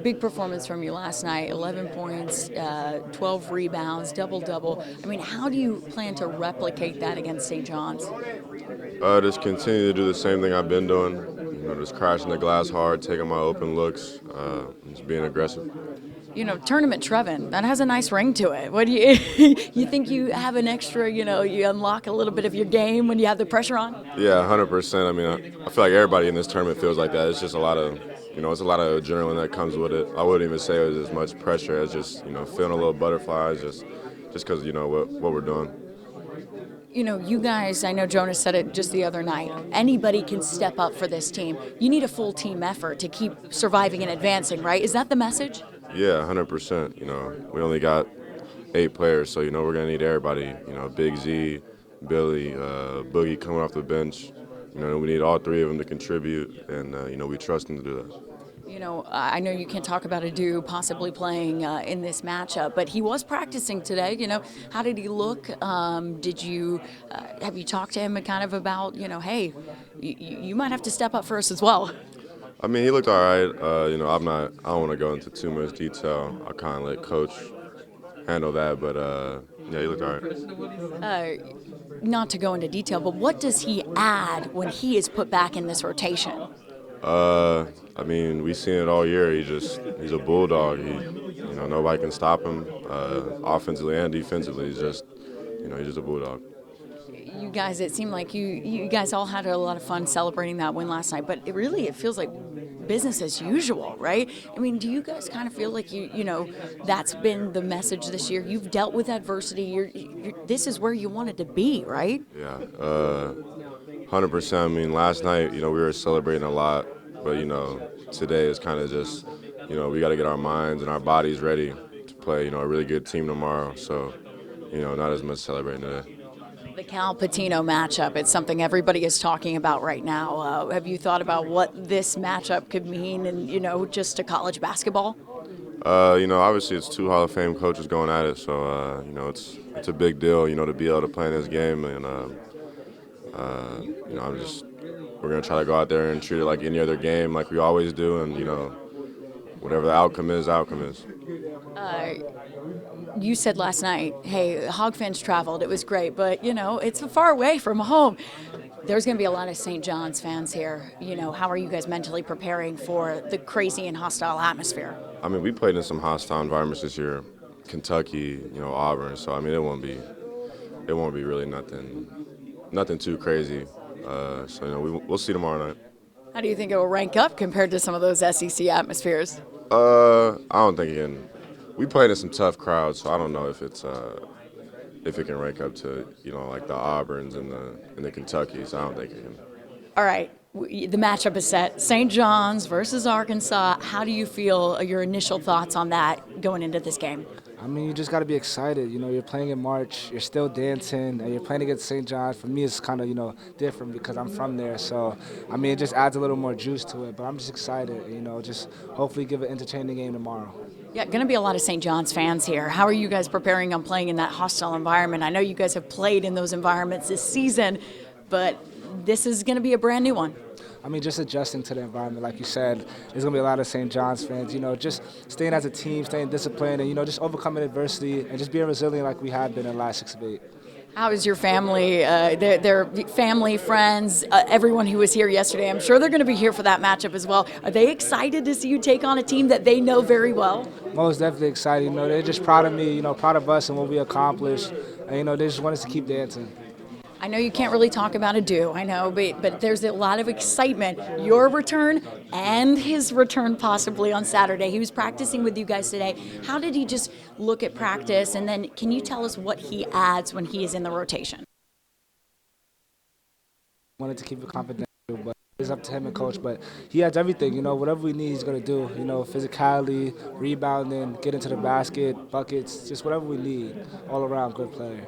big performance from you last night, 11 points, 12 rebounds, double-double. I mean, how do you plan to replicate that against St. John's? Just continue to do the same thing I've been doing. Just crashing the glass hard, taking my open looks, just being aggressive. Tournament Trevin, that has a nice ring to it. What do you you think you have an extra, you unlock a little bit of your game when you have the pressure on? Yeah, 100%. I mean, I feel like everybody in this tournament feels like that. It's just a lot of, it's a lot of adrenaline that comes with it. I wouldn't even say it was as much pressure as just, feeling a little butterflies, just because, what we're doing. You guys, I know Jonas said it just the other night, anybody can step up for this team. You need a full team effort to keep surviving and advancing, right? Is that the message? Yeah, 100%. We only got 8 players, so, we're going to need everybody. Big Z, Billy, Boogie coming off the bench. We need all 3 of them to contribute, and, we trust them to do that. I know you can't talk about Adu possibly playing in this matchup, but he was practicing today. How did he look? Did you have you talked to him kind of about, hey, you might have to step up for us as well? I mean, he looked all right. I don't want to go into too much detail. I kind of let Coach handle that, but yeah, he looked all right. Not to go into detail, but what does he add when he is put back in this rotation? I mean, we've seen it all year. He's a bulldog. Nobody can stop him, offensively and defensively. He's just a bulldog. You guys, it seemed like you guys all had a lot of fun celebrating that win last night, but it feels like business as usual, right? I mean, do you guys kind of feel like that's been the message this year? You've dealt with adversity. This is where you wanted to be, right? Yeah, 100%. I mean, last night, we were celebrating a lot, but today is kind of just, we got to get our minds and our bodies ready to play, a really good team tomorrow. So, not as much celebrating today. The Cal Patino matchup, it's something everybody is talking about right now. Have you thought about what this matchup could mean and, just to college basketball? Obviously it's 2 Hall of Fame coaches going at it, so, it's a big deal, to be able to play in this game. And, we're going to try to go out there and treat it like any other game like we always do. And, whatever the outcome is, You said last night, hey, Hog fans traveled. It was great, but, it's far away from home. There's going to be a lot of St. John's fans here. How are you guys mentally preparing for the crazy and hostile atmosphere? I mean, we played in some hostile environments this year, Kentucky, Auburn. So, I mean, it won't be really nothing too crazy. So, we'll see tomorrow night. How do you think it will rank up compared to some of those SEC atmospheres? I don't think it can. We played in some tough crowds, so I don't know if it can rank up to like the Auburns and the Kentuckys. I don't think it can. All right, the matchup is set. St. John's versus Arkansas. How do you feel? Your initial thoughts on that going into this game? I mean, you just got to be excited. You're playing in March, you're still dancing, and you're playing against St. John's. For me, it's kind of, different because I'm from there. So, I mean, it just adds a little more juice to it. But I'm just excited, just hopefully give an entertaining game tomorrow. Yeah, going to be a lot of St. John's fans here. How are you guys preparing on playing in that hostile environment? I know you guys have played in those environments this season, but this is going to be a brand new one. I mean, just adjusting to the environment, like you said. There's going to be a lot of St. John's fans, just staying as a team, staying disciplined, and, just overcoming adversity and just being resilient like we have been in the last 6 of 8. How is your family, their family, friends, everyone who was here yesterday? I'm sure they're going to be here for that matchup as well. Are they excited to see you take on a team that they know very well? Most definitely excited. They're just proud of me, proud of us and what we accomplished. And, they just want us to keep dancing. I know you can't really talk about Adu, I know, but there's a lot of excitement. Your return and his return possibly on Saturday. He was practicing with you guys today. How did he just look at practice? And then can you tell us what he adds when he is in the rotation? Wanted to keep it confidential, but it's up to him and coach. But he adds everything, whatever we need, he's going to do. Physicality, rebounding, get into the basket, buckets, just whatever we need. All around good player.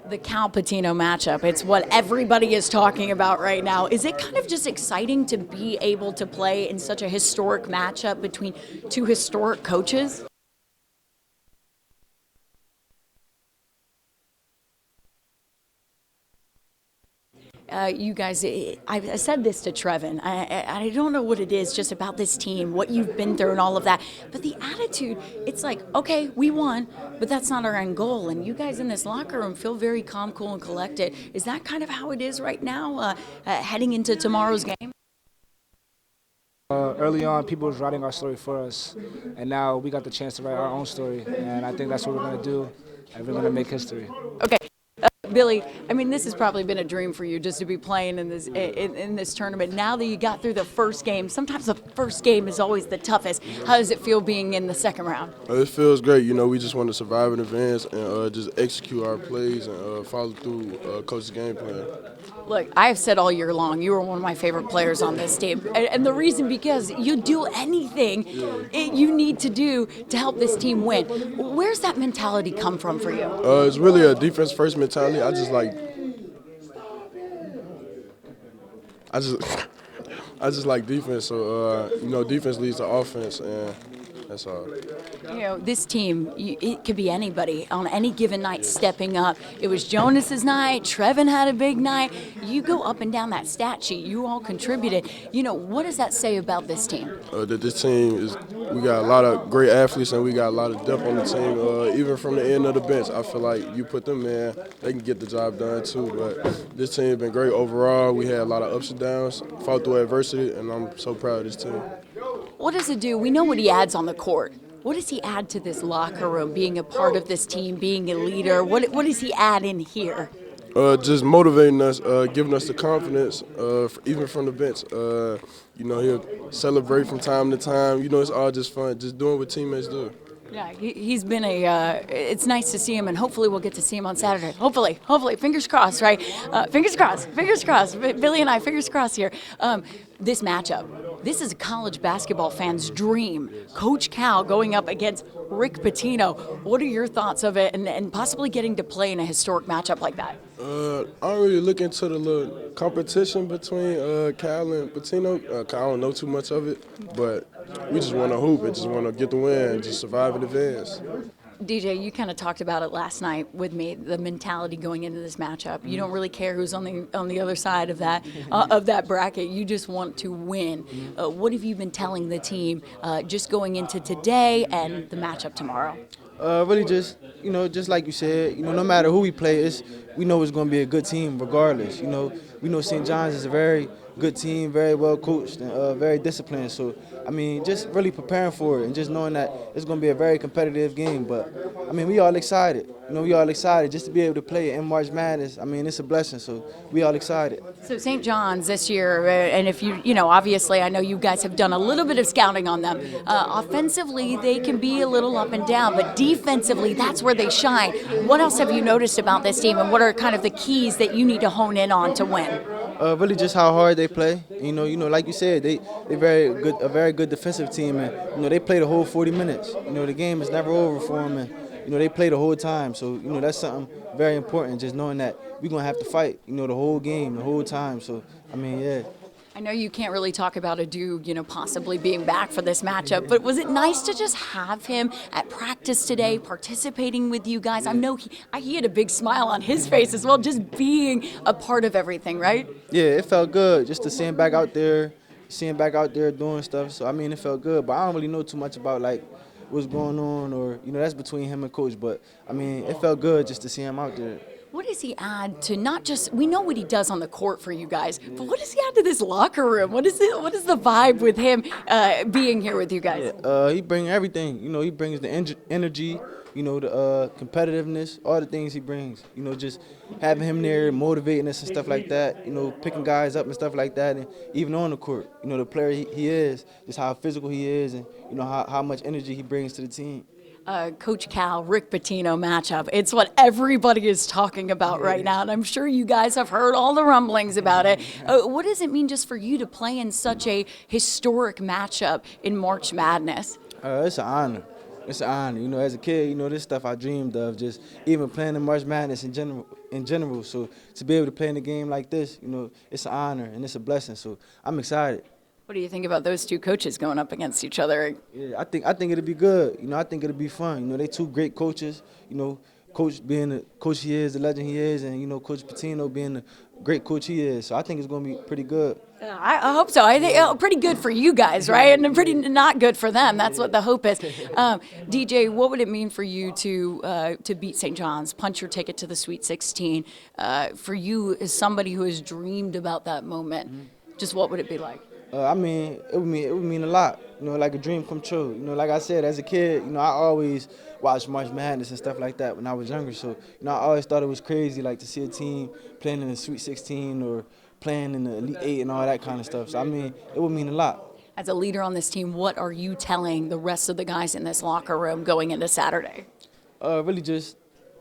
The Cal Patino matchup, it's what everybody is talking about right now. Is it kind of just exciting to be able to play in such a historic matchup between 2 historic coaches? you guys, I said this to Trevin. I don't know what it is just about this team, what you've been through and all of that. But the attitude, it's like, okay, we won, but that's not our end goal. And you guys in this locker room feel very calm, cool, and collected. Is that kind of how it is right now, heading into tomorrow's game? Early on, people was writing our story for us, and now we got the chance to write our own story. And I think that's what we're going to do, and we're going to make history. Okay. Billy, I mean, this has probably been a dream for you just to be playing in this tournament. Now that you got through the first game, sometimes the first game is always the toughest. How does it feel being in the second round? It feels great. You know, we just want to survive in advance and just execute our plays and follow through coach's game plan. Look, I have said all year long, you are one of my favorite players on this team. And the reason because you do anything you need to do to help this team win. Where's that mentality come from for you? It's really a defense-first mentality. I just like defense. So, you know, defense leads to offense, and that's all. You know, this team, it could be anybody on any given night stepping up. It was Jonas's night. Trevin had a big night. You go up and down that stat sheet. You all contributed. You know, what does that say about this team? That this team we got a lot of great athletes and we got a lot of depth on the team. Even from the end of the bench, I feel like you put them in, they can get the job done too. But this team has been great overall. We had a lot of ups and downs, fought through adversity, and I'm so proud of this team. What does it do? We know what he adds on the court. What does he add to this locker room, being a part of this team, being a leader? What does he add in here? Just motivating us, giving us the confidence, even from the bench. You know, he'll celebrate from time to time. You know, it's all just fun, just doing what teammates do. Yeah, he's been it's nice to see him, and hopefully we'll get to see him on Saturday. Hopefully, fingers crossed, right? Fingers crossed. Billy and I, fingers crossed here. This matchup, this is a college basketball fan's dream. Coach Cal going up against Rick Pitino. What are your thoughts of it, and possibly getting to play in a historic matchup like that? I don't really look into the little competition between Cal and Pitino. I don't know too much of it, but we just want to hoop and just want to get the win and just survive in advance. DJ, you kind of talked about it last night with me, the mentality going into this matchup. You don't really care who's on the other side of that bracket. You just want to win. What have you been telling the team just going into today and the matchup tomorrow? Really just, you know, just like you said, you know, no matter who we play, we know it's going to be a good team regardless. You know, we know St. John's is a very good team, very well coached, and very disciplined. So, I mean, just really preparing for it and just knowing that it's going to be a very competitive game. But, I mean, we all excited. You know, we all excited just to be able to play in March Madness. I mean, it's a blessing, so we all excited. So St. John's this year, and if you know, obviously I know you guys have done a little bit of scouting on them. Offensively, they can be a little up and down, but defensively, that's where they shine. What else have you noticed about this team, and what are kind of the keys that you need to hone in on to win? Really just how hard they play. You know, like you said, they a very good defensive team, and you know they play the whole 40 minutes. You know, the game is never over for them, and you know they play the whole time. So you know that's something very important. Just knowing that we're gonna have to fight. You know, the whole game, the whole time. So I mean, yeah. I know you can't really talk about Adu, you know, possibly being back for this matchup, but was it nice to just have him at practice today, participating with you guys? I know he had a big smile on his face as well, just being a part of everything, right? Yeah, it felt good just to see him back out there, doing stuff. So I mean, it felt good, but I don't really know too much about like what's going on, or you know, that's between him and coach. But I mean, it felt good just to see him out there. What does he add to not just, we know what he does on the court for you guys, but what does he add to this locker room? What is the vibe with him being here with you guys? Yeah, he brings everything. You know, he brings the energy, you know, the competitiveness, all the things he brings. You know, just having him there, motivating us and stuff like that. You know, picking guys up and stuff like that, and even on the court. You know, the player he is, just how physical he is, and you know how much energy he brings to the team. Coach Cal, Rick Pitino matchup. It's what everybody is talking about right now, and I'm sure you guys have heard all the rumblings about it. What does it mean just for you to play in such a historic matchup in March Madness? It's an honor. It's an honor. You know, as a kid, you know, this stuff I dreamed of, just even playing in March Madness in general. So to be able to play in a game like this, you know, it's an honor and it's a blessing. So I'm excited. What do you think about those two coaches going up against each other? Yeah, I think it'll be good. You know, I think it'll be fun. You know, they two great coaches. You know, Coach being the coach he is, the legend he is, and, you know, Coach Pitino being the great coach he is. So I think it's going to be pretty good. I hope so. I think pretty good for you guys, right? And pretty not good for them. That's what the hope is. DJ, what would it mean for you to beat St. John's, punch your ticket to the Sweet 16? For you, as somebody who has dreamed about that moment, just what would it be like? I mean, it would mean a lot. You know, like a dream come true. You know, like I said, as a kid, you know, I always watched March Madness and stuff like that when I was younger. So, you know, I always thought it was crazy, like, to see a team playing in the Sweet 16 or playing in the Elite Eight and all that kind of stuff. So, I mean, it would mean a lot. As a leader on this team, what are you telling the rest of the guys in this locker room going into Saturday? Really just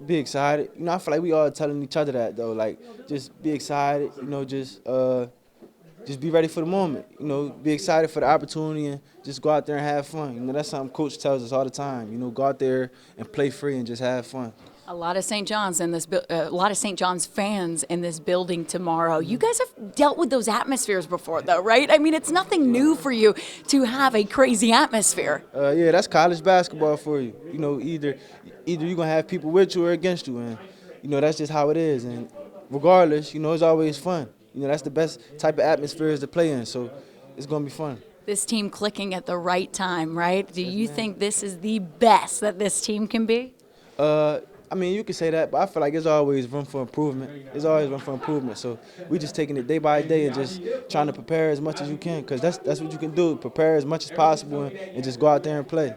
be excited. You know, I feel like we all telling each other that, though. Like, just be excited, you know, just be ready for the moment. You know, be excited for the opportunity and just go out there and have fun. You know, that's something Coach tells us all the time. You know, go out there and play free and just have fun. A lot of St. John's in this, a lot of St. John's fans in this building tomorrow. You guys have dealt with those atmospheres before, though, right? I mean, it's nothing new for you to have a crazy atmosphere. Yeah, that's college basketball for you. You know, either you're gonna have people with you or against you, and you know that's just how it is. And regardless, you know, it's always fun. You know, that's the best type of atmospheres to play in, so it's gonna be fun. This team clicking at the right time, right? Do you think this is the best that this team can be? I mean, you can say that, but I feel like there's always room for improvement. There's always room for improvement. So we just taking it day by day and just trying to prepare as much as you can, because that's what you can do. Prepare as much as possible and just go out there and play.